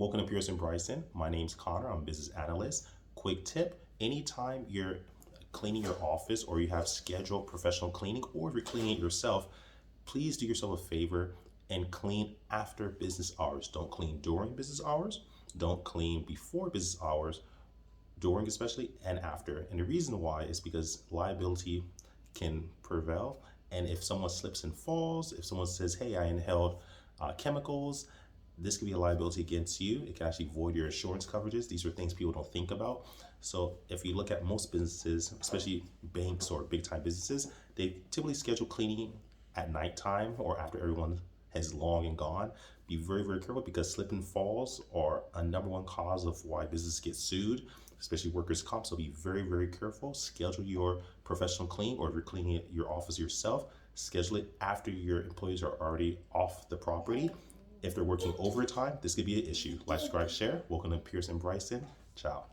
Welcome to Pearson Bryson. My name's Connor. I'm a business analyst. Quick tip, anytime you're cleaning your office or you have scheduled professional cleaning or if you're cleaning it yourself, please do yourself a favor and clean after business hours. Don't clean during business hours. Don't clean before business hours, during especially, and after. And the reason why is because liability can prevail. And if someone slips and falls, if someone says, hey, I inhaled chemicals, this could be a liability against you. It can actually void your insurance coverages. These are things people don't think about. So if you look at most businesses, especially banks or big time businesses, they typically schedule cleaning at nighttime or after everyone has long and gone. Be very, very careful because slip and falls are a number one cause of why businesses get sued, especially workers' comp. So be very, very careful. Schedule your professional cleaning, or if you're cleaning your office yourself, schedule it after your employees are already off the property. If they're working overtime, this could be an issue. Like, subscribe, share. Welcome to Pearson Bryson. Ciao.